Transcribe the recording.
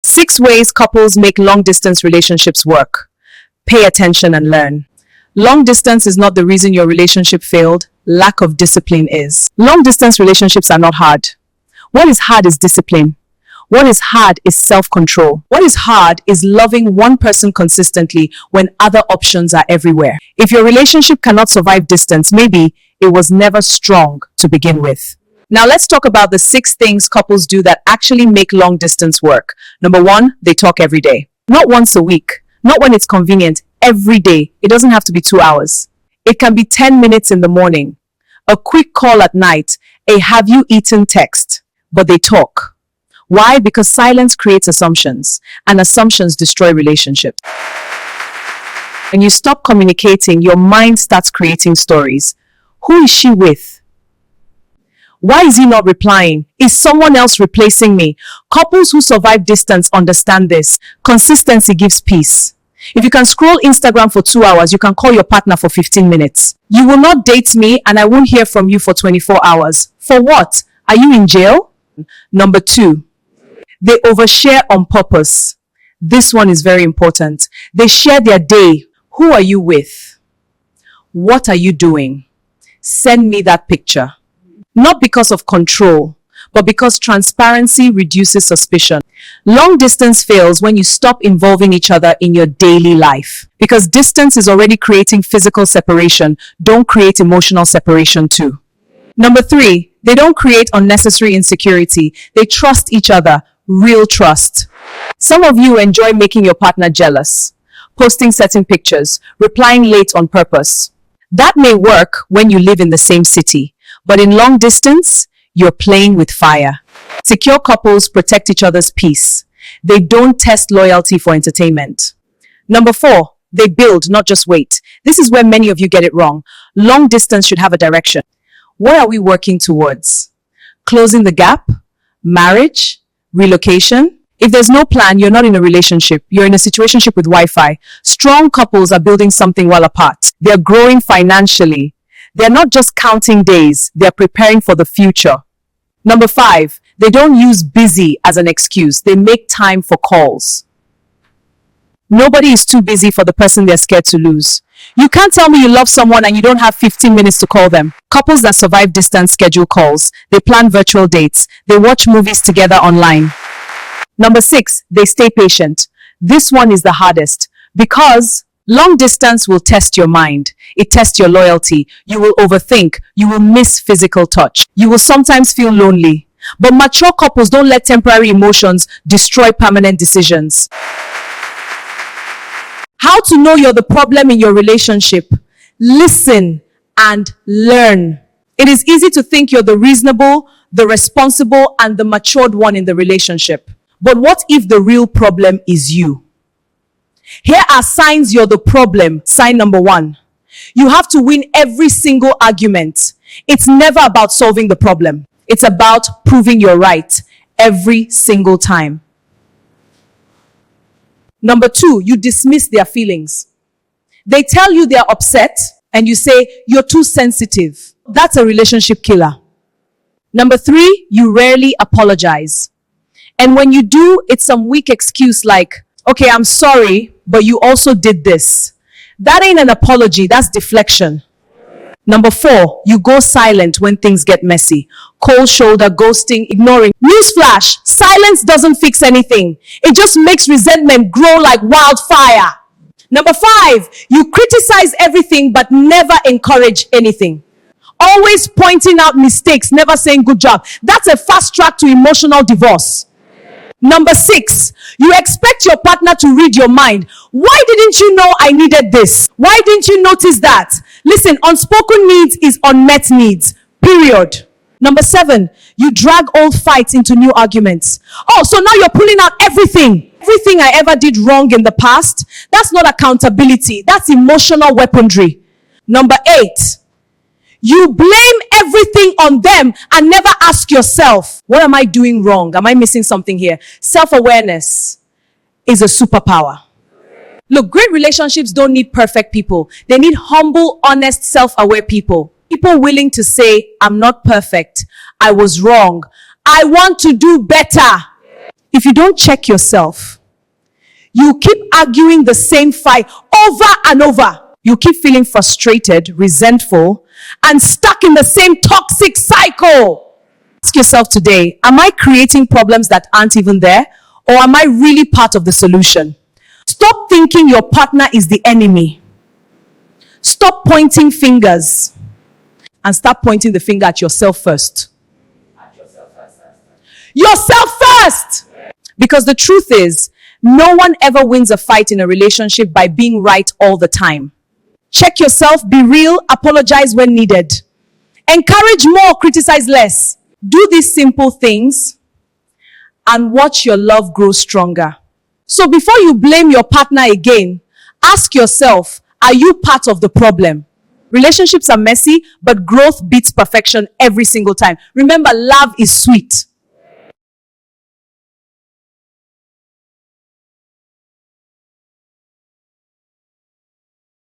6 ways couples make long-distance relationships work. Pay attention and learn. Long distance is not the reason your relationship failed. Lack of discipline is. Long-distance relationships are not hard. What is hard is discipline. What is hard is self-control. What is hard is loving one person consistently when other options are everywhere. If your relationship cannot survive distance, maybe it was never strong to begin with. Now let's talk about the 6 things couples do that actually make long distance work. Number 1, they talk every day. Not once a week, not when it's convenient, every day. It doesn't have to be 2 hours. It can be 10 minutes in the morning, a quick call at night, a have you eaten text. But they talk. Why? Because silence creates assumptions, and assumptions destroy relationships. When you stop communicating, your mind starts creating stories. Who is she with? Why is he not replying? Is someone else replacing me? Couples who survive distance understand this. Consistency gives peace. If you can scroll Instagram for 2 hours, you can call your partner for 15 minutes. You will not date me and I won't hear from you for 24 hours. For what? Are you in jail? Number 2, they overshare on purpose. This one is very important. They share their day. Who are you with? What are you doing? Send me that picture. Not because of control, but because transparency reduces suspicion. Long distance fails when you stop involving each other in your daily life. Because distance is already creating physical separation. Don't create emotional separation too. Number 3, they don't create unnecessary insecurity. They trust each other, real trust. Some of you enjoy making your partner jealous, posting certain pictures, replying late on purpose. That may work when you live in the same city, but in long distance, you're playing with fire. Secure couples protect each other's peace. They don't test loyalty for entertainment. Number 4, they build, not just wait. This is where many of you get it wrong. Long distance should have a direction. What are we working towards? Closing the gap? Marriage? Relocation? If there's no plan, you're not in a relationship. You're in a situationship with Wi-Fi. Strong couples are building something while apart. They're growing financially. They're not just counting days. They're preparing for the future. Number 5, they don't use busy as an excuse. They make time for calls. Nobody is too busy for the person they're scared to lose. You can't tell me you love someone and you don't have 15 minutes to call them. Couples that survive distance schedule calls. They plan virtual dates. They watch movies together online. Number 6, they stay patient. This one is the hardest because long distance will test your mind. It tests your loyalty. You will overthink. You will miss physical touch. You will sometimes feel lonely. But mature couples don't let temporary emotions destroy permanent decisions. How to know you're the problem in your relationship? Listen and learn. It is easy to think you're the reasonable, the responsible, and the matured one in the relationship. But what if the real problem is you? Here are signs you're the problem. Sign number 1. You have to win every single argument. It's never about solving the problem. It's about proving you're right every single time. Number 2, you dismiss their feelings. They tell you they're upset and you say, you're too sensitive. That's a relationship killer. Number 3, you rarely apologize. And when you do, it's some weak excuse like, okay, I'm sorry, but you also did this. That ain't an apology, that's deflection. Number 4, you go silent when things get messy. Cold shoulder, ghosting, ignoring. Newsflash, silence doesn't fix anything. It just makes resentment grow like wildfire. Number 5, you criticize everything but never encourage anything. Always pointing out mistakes, never saying good job. That's a fast track to emotional divorce. Number 6, you expect your partner to read your mind. Why didn't you know I needed this? Why didn't you notice that? Listen, unspoken needs is unmet needs. Period. Number 7, you drag old fights into new arguments. Oh, so now you're pulling out everything. Everything I ever did wrong in the past. That's not accountability. That's emotional weaponry. Number 8, you blame everything on them and never ask yourself, what am I doing wrong? Am I missing something here? Self-awareness is a superpower. Look, great relationships don't need perfect people. They need humble, honest, self-aware people. People willing to say, I'm not perfect. I was wrong. I want to do better. If you don't check yourself, you keep arguing the same fight over and over. You keep feeling frustrated, resentful, and stuck in the same toxic cycle. Ask yourself today, am I creating problems that aren't even there? Or am I really part of the solution? Stop thinking your partner is the enemy. Stop pointing fingers and start pointing the finger at yourself first. Yourself first! Because the truth is, no one ever wins a fight in a relationship by being right all the time. Check yourself, be real, apologize when needed. Encourage more, criticize less. Do these simple things and watch your love grow stronger. So before you blame your partner again, ask yourself, are you part of the problem? Relationships are messy, but growth beats perfection every single time. Remember, love is sweet.